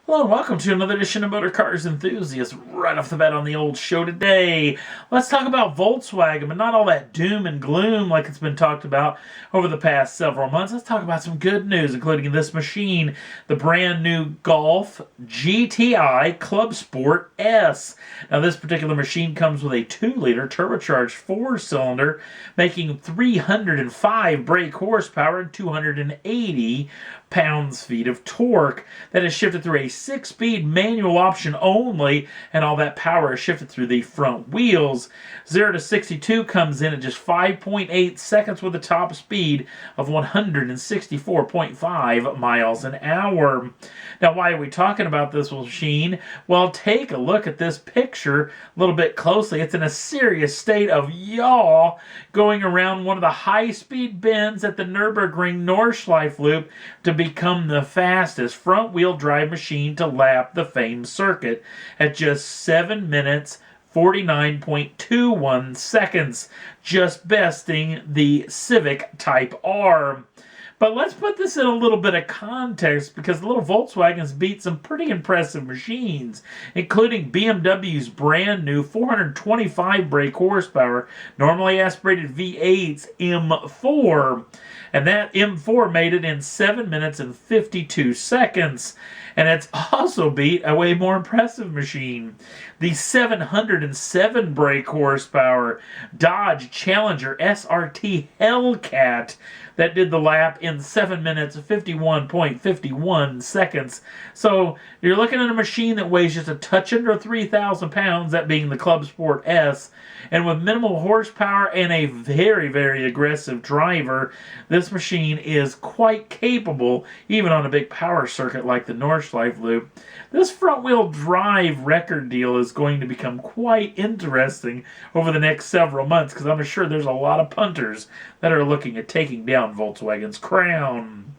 Hello and welcome to another edition of Motor Cars Enthusiasts. Right off the bat on the old show today, let's talk about Volkswagen, but not all that doom and gloom like it's been talked about over the past several months. Let's talk about some good news, including this machine, the brand new Golf GTI Clubsport S. Now this particular machine comes with a 2-liter turbocharged 4-cylinder, making 305 brake horsepower and 280 pounds-feet of torque. That is shifted through a 6-speed manual option only, and all that power is shifted through the front wheels. 0 to 62 comes in at just 5.8 seconds with a top speed of 164.5 miles an hour. Now, why are we talking about this machine? Well, take a look at this picture a little bit closely. It's in a serious state of yaw, going around one of the high-speed bends at the Nürburgring Nordschleife loop to become the fastest front-wheel drive machine to lap the famed circuit at just 7 minutes 49.21 seconds, just besting the Civic Type R. But let's put this in a little bit of context, because the little Volkswagens beat some pretty impressive machines, including BMW's brand new 425 brake horsepower, normally aspirated V8's M4. And that M4 made it in 7 minutes and 52 seconds. And it's also beat a way more impressive machine, the 707 brake horsepower Dodge Challenger SRT Hellcat, that did the lap in 7 minutes 51.51 seconds. So you're looking at a machine that weighs just a touch under 3,000 pounds, that being the Clubsport S, and with minimal horsepower and a very, very aggressive driver, this machine is quite capable, even on a big power circuit like the Nordschleife loop. This front-wheel drive record deal is going to become quite interesting over the next several months, because I'm sure there's a lot of punters that are looking at taking down Volkswagen's crown.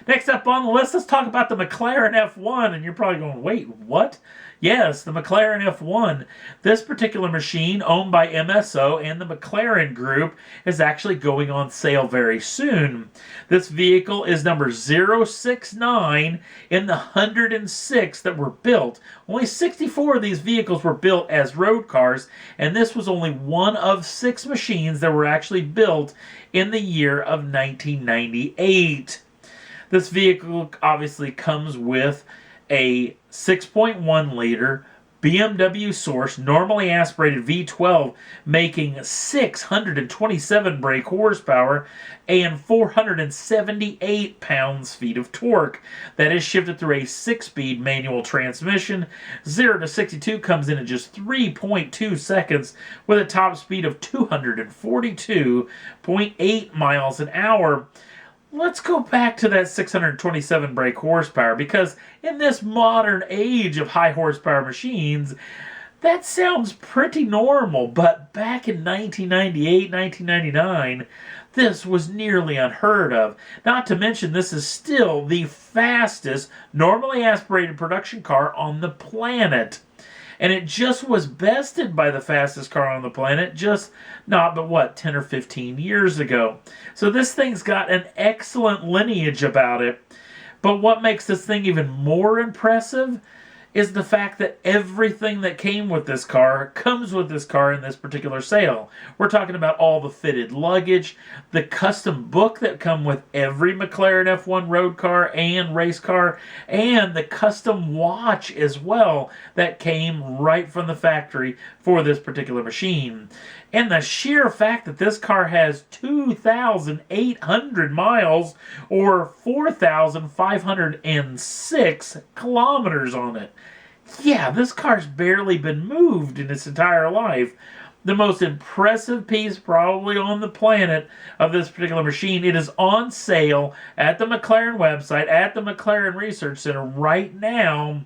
Next up on the list, let's talk about the McLaren F1. And you're probably going, wait, what? Yes, the McLaren F1. This particular machine, owned by MSO and the McLaren Group, is actually going on sale very soon. This vehicle is number 069 in the 106 that were built. Only 64 of these vehicles were built as road cars, and this was only one of 6 machines that were actually built in the year of 1998. This vehicle obviously comes with a 6.1 liter BMW source, normally aspirated V12, making 627 brake horsepower and 478 pounds-feet of torque. That is shifted through a 6-speed manual transmission. 0 to 62 comes in at just 3.2 seconds with a top speed of 242.8 miles an hour. Let's go back to that 627 brake horsepower, because in this modern age of high horsepower machines, that sounds pretty normal. But back in 1998, 1999, this was nearly unheard of. Not to mention, this is still the fastest normally aspirated production car on the planet. And it just was bested by the fastest car on the planet just not but what, 10 or 15 years ago. So this thing's got an excellent lineage about it. But what makes this thing even more impressive is the fact that everything that came with this car comes with this car in this particular sale. We're talking about all the fitted luggage, the custom book that come with every McLaren F1 road car and race car, and the custom watch as well that came right from the factory for this particular machine. And the sheer fact that this car has 2,800 miles or 4,506 kilometers on it. Yeah, this car's barely been moved in its entire life. The most impressive piece probably on the planet of this particular machine. It is on sale at the McLaren website, at the McLaren Research Center right now.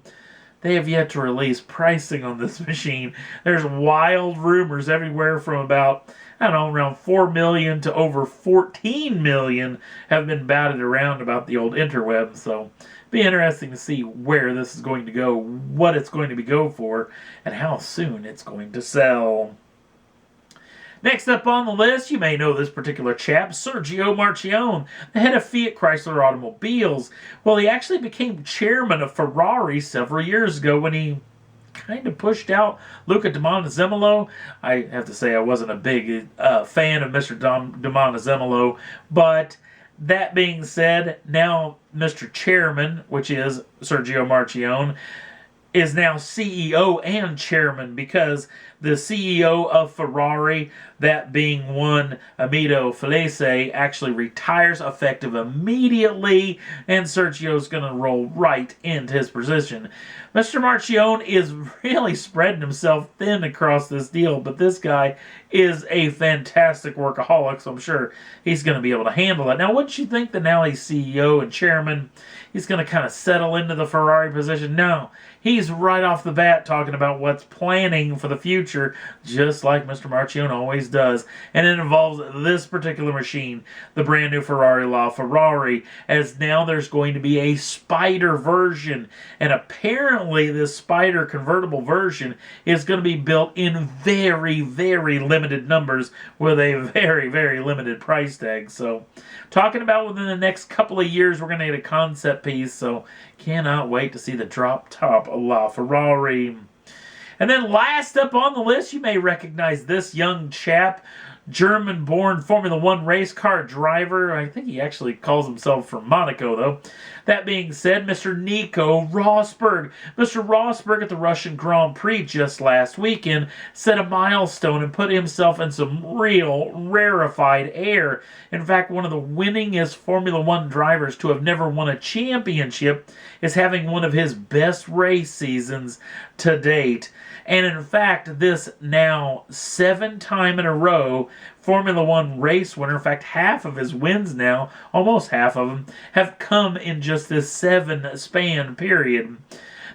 They have yet to release pricing on this machine. There's wild rumors everywhere from about, I don't know, around 4 million to over 14 million have been batted around about the old interweb. So be interesting to see where this is going to go, what it's going to go for, and how soon it's going to sell. Next up on the list, you may know this particular chap, Sergio Marchionne, the head of Fiat Chrysler Automobiles. Well, he actually became chairman of Ferrari several years ago when he kind of pushed out Luca Di Montezemolo. I have to say I wasn't a big fan of Mr. Di Montezemolo, but that being said, now Mr. Chairman, which is Sergio Marchionne, is now CEO and chairman because the CEO of Ferrari, that being one Amito Felice, actually retires effective immediately, and Sergio's going to roll right into his position. Mr. Marchionne is really spreading himself thin across this deal, but this guy is a fantastic workaholic, so I'm sure he's going to be able to handle it. Now, wouldn't you think that now he's CEO and chairman, he's going to kind of settle into the Ferrari position? No. He's right off the bat talking about what's planning for the future, just like Mr. Marchionne always does. And it involves this particular machine, the brand new Ferrari LaFerrari, as now there's going to be a Spyder version. And apparently this Spyder convertible version is going to be built in very, very limited numbers with a very, very limited price tag. So, talking about within the next couple of years, we're going to get a concept piece. So, cannot wait to see the drop top of LaFerrari. And then last up on the list, you may recognize this young chap, German-born Formula One race car driver. I think he actually calls himself from Monaco, though. That being said, Mr. Nico Rosberg. Mr. Rosberg at the Russian Grand Prix just last weekend set a milestone and put himself in some real rarefied air. In fact, one of the winningest Formula One drivers to have never won a championship is having one of his best race seasons to date. And in fact, this now 7-time in a row Formula One race winner, in fact, half of his wins now, almost half of them, have come in just this 7-span period.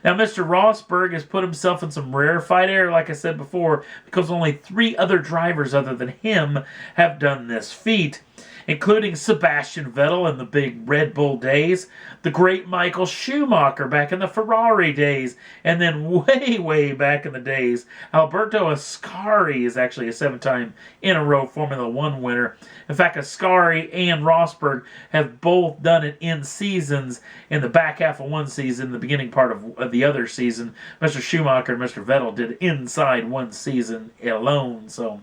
Now, Mr. Rosberg has put himself in some rarefied air, like I said before, because only 3 other drivers other than him have done this feat, including Sebastian Vettel in the big Red Bull days, the great Michael Schumacher back in the Ferrari days, and then way, way back in the days, Alberto Ascari is actually a 7-time in a row Formula One winner. In fact, Ascari and Rosberg have both done it in seasons, in the back half of one season, the beginning part of the other season. Mr. Schumacher and Mr. Vettel did it inside one season alone, so...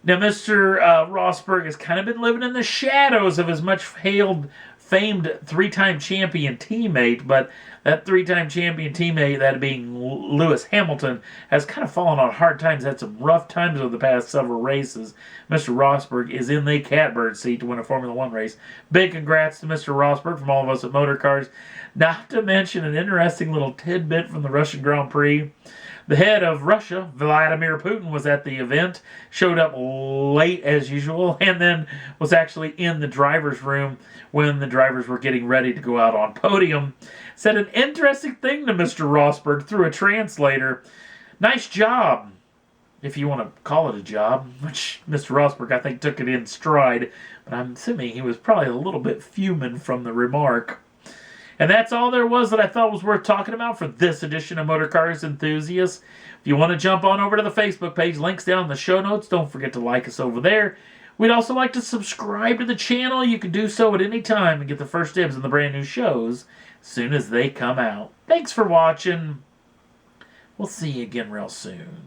Now, Mr. Rosberg has kind of been living in the shadows of his much-famed 3-time champion teammate, but that 3-time champion teammate, that being Lewis Hamilton, has kind of fallen on hard times, had some rough times over the past several races. Mr. Rosberg is in the catbird seat to win a Formula One race. Big congrats to Mr. Rosberg from all of us at Motor Cars. Not to mention an interesting little tidbit from the Russian Grand Prix. The head of Russia, Vladimir Putin, was at the event, showed up late as usual, and then was actually in the driver's room when the drivers were getting ready to go out on podium. Said an interesting thing to Mr. Rosberg through a translator. Nice job, if you want to call it a job, which Mr. Rosberg, I think, took it in stride, but I'm assuming he was probably a little bit fuming from the remark. And that's all there was that I thought was worth talking about for this edition of Motor Cars Enthusiasts. If you want to jump on over to the Facebook page, links down in the show notes. Don't forget to like us over there. We'd also like to subscribe to the channel. You can do so at any time and get the first dibs on the brand new shows as soon as they come out. Thanks for watching. We'll see you again real soon.